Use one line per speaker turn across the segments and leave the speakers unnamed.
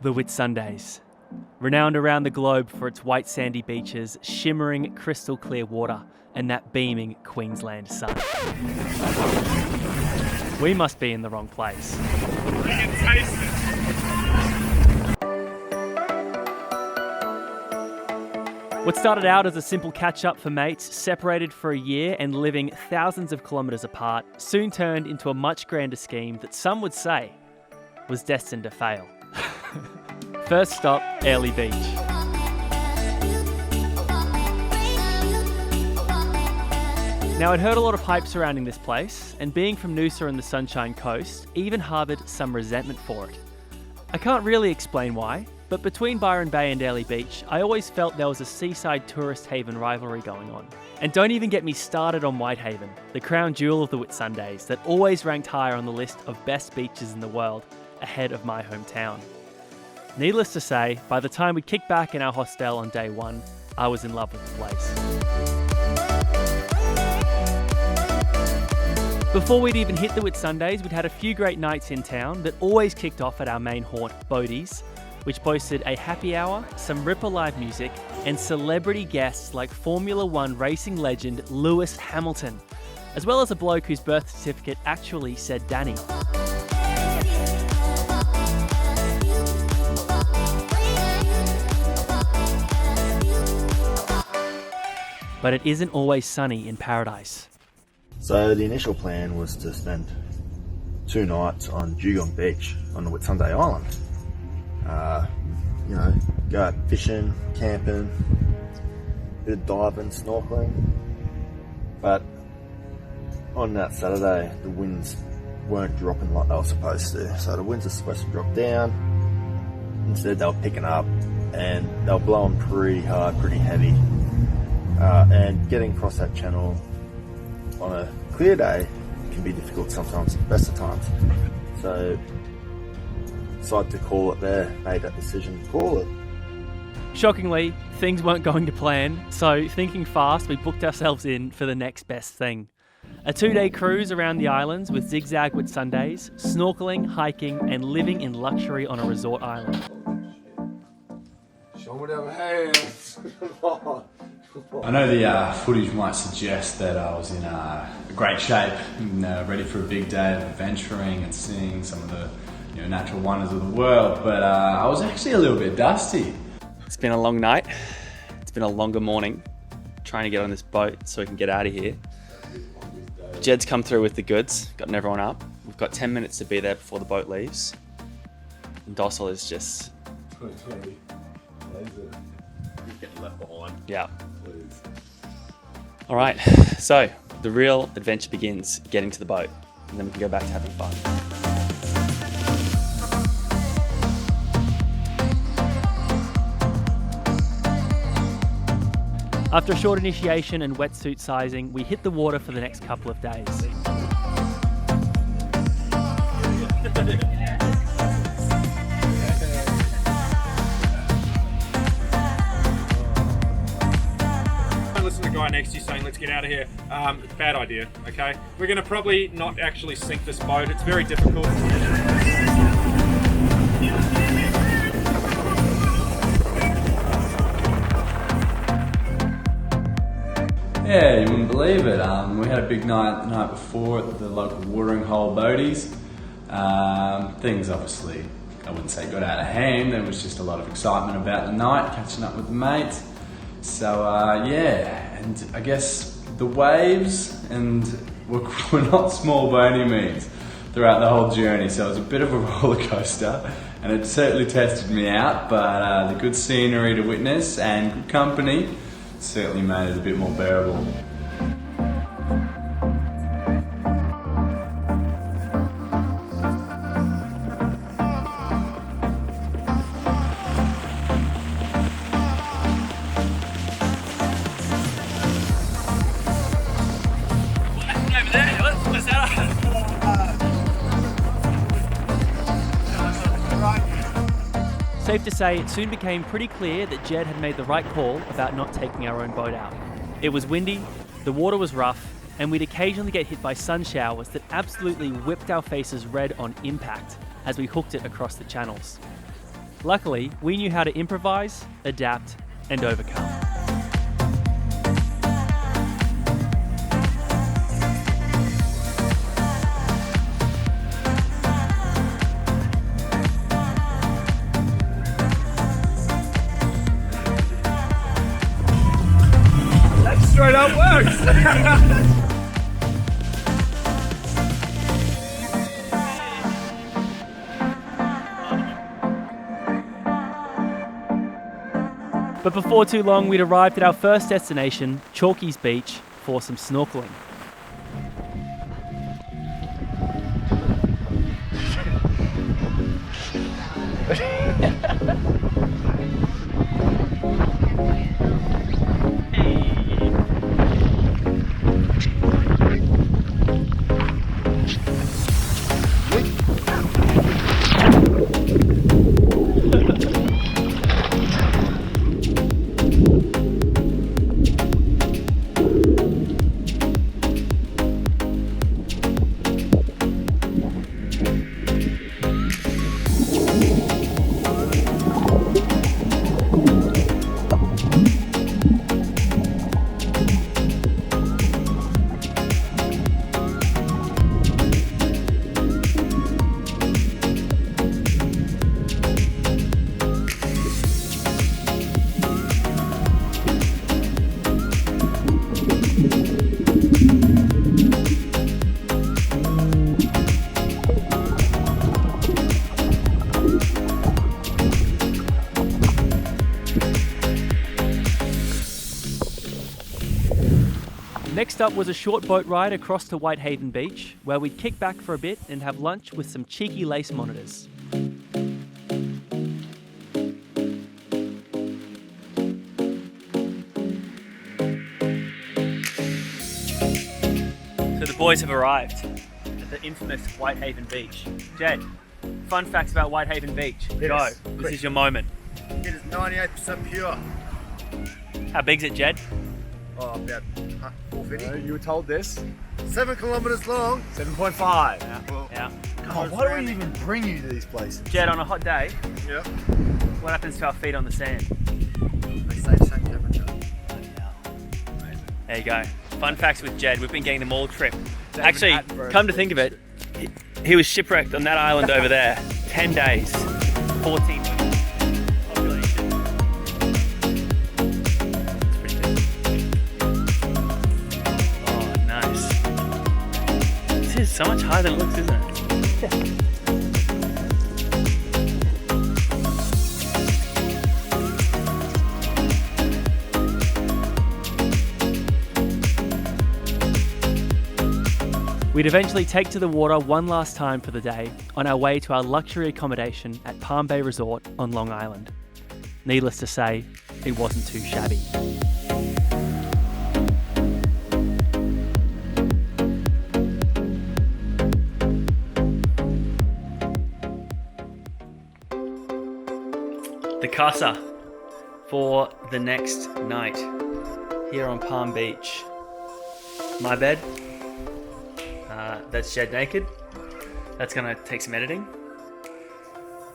The Whitsundays, renowned around the globe for its white sandy beaches, shimmering crystal clear water, and that beaming Queensland sun. We must be in the wrong place.
I can taste it.
What started out as a simple catch-up for mates, separated for a year and living thousands of kilometres apart, soon turned into a much grander scheme that some would say was destined to fail. First stop, Airlie Beach. Now, I'd heard a lot of hype surrounding this place, and being from Noosa and the Sunshine Coast, even harboured some resentment for it. I can't really explain why, but between Byron Bay and Airlie Beach, I always felt there was a seaside tourist haven rivalry going on. And don't even get me started on Whitehaven, the crown jewel of the Whitsundays that always ranked higher on the list of best beaches in the world, ahead of my hometown. Needless to say, by the time we kicked back in our hostel on day one, I was in love with the place. Before we'd even hit the Whitsundays, we'd had a few great nights in town that always kicked off at our main haunt, Bodie's, which boasted a happy hour, some Ripper live music, and celebrity guests like Formula One racing legend Lewis Hamilton, as well as a bloke whose birth certificate actually said Danny. But it isn't always sunny in paradise.
So the initial plan was to spend 2 nights on Dugong Beach on the Whitsunday Island. Go out fishing, camping, bit of diving, snorkeling. But on that Saturday, the winds weren't dropping like they were supposed to. So the winds are supposed to drop down. Instead, they were picking up and they were blowing pretty hard, pretty heavy. And getting across that channel on a clear day can be difficult sometimes, best of times. So, decided to call it there, made that decision to call it.
Shockingly, things weren't going to plan, so thinking fast, we booked ourselves in for the next best thing. A 2-day cruise around the islands with zigzag Whitsundays, snorkeling, hiking, and living in luxury on a resort island.
Show me them hands.
I know the footage might suggest that I was in great shape and ready for a big day of adventuring and seeing some of the natural wonders of the world, but I was actually a little bit dusty.
It's been a long night. It's been a longer morning trying to get on this boat so we can get out of here. Jed's come through with the goods, gotten everyone up. We've got 10 minutes to be there before the boat leaves. And Dossel is just...
Getting left behind.
Yeah.
Please.
All right, so the real adventure begins getting to the boat, and then we can go back to having fun. After a short initiation and wetsuit sizing, we hit the water for the next couple of days.
Listen to the guy next to you saying, let's get out of here. Bad idea, okay? We're going to probably not actually sink this boat. It's very difficult.
Yeah, you wouldn't believe it. We had a big night the night before at the local watering hole Bodie's. Things obviously, I wouldn't say got out of hand. There was just a lot of excitement about the night, catching up with the mates. So and I guess the waves were not small by any means throughout the whole journey. So it was a bit of a roller coaster, and it certainly tested me out. But the good scenery to witness and good company certainly made it a bit more bearable.
Safe to say, it soon became pretty clear that Jed had made the right call about not taking our own boat out. It was windy, the water was rough, and we'd occasionally get hit by sun showers that absolutely whipped our faces red on impact as we hooked it across the channels. Luckily, we knew how to improvise, adapt, and overcome.
That straight up works!
But before too long, we'd arrived at our first destination, Chalkies Beach, for some snorkeling. Next up was a short boat ride across to Whitehaven Beach, where we'd kick back for a bit and have lunch with some cheeky lace monitors. So the boys have arrived at the infamous Whitehaven Beach. Jed, fun facts about Whitehaven Beach. Go. This is your moment.
It is 98% pure.
How big's it, Jed?
Oh, about 450.
You were told this?
7 kilometres long.
7.5.
Yeah.
God, why do we even bring you to these places?
Jed, on a hot day,
Yeah.
what happens to our feet on the sand?
They stay the same temperature.
There you go. Fun facts with Jed. We've been getting them all trip.
David
Actually,
Attenborough.
come to think of it, he was shipwrecked on that island over there. 10 days, 14 population. It's pretty good. Oh, nice. This is so much higher than it looks, isn't it? We'd eventually take to the water one last time for the day on our way to our luxury accommodation at Palm Bay Resort on Long Island. Needless to say, it wasn't too shabby. The casa for the next night here on Palm Beach. My bed. That's Jed naked. That's gonna take some editing.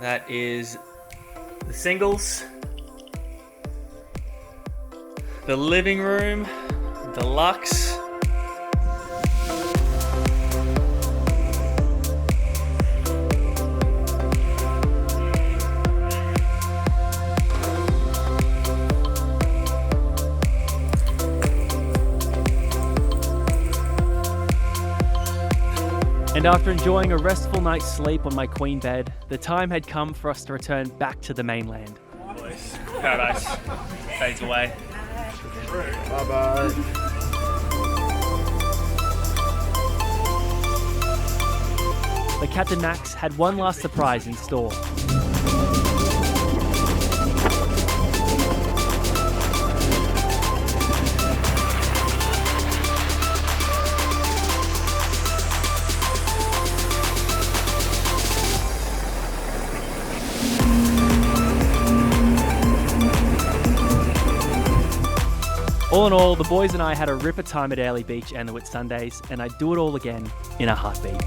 That is the singles, the living room, deluxe. And after enjoying a restful night's sleep on my queen bed, the time had come for us to return back to the mainland. Boys, paradise fades away.
Bye-bye.
But Captain Max had one last surprise in store. All in all, the boys and I had a ripper time at Airlie Beach and the Whitsundays, and I'd do it all again in a heartbeat.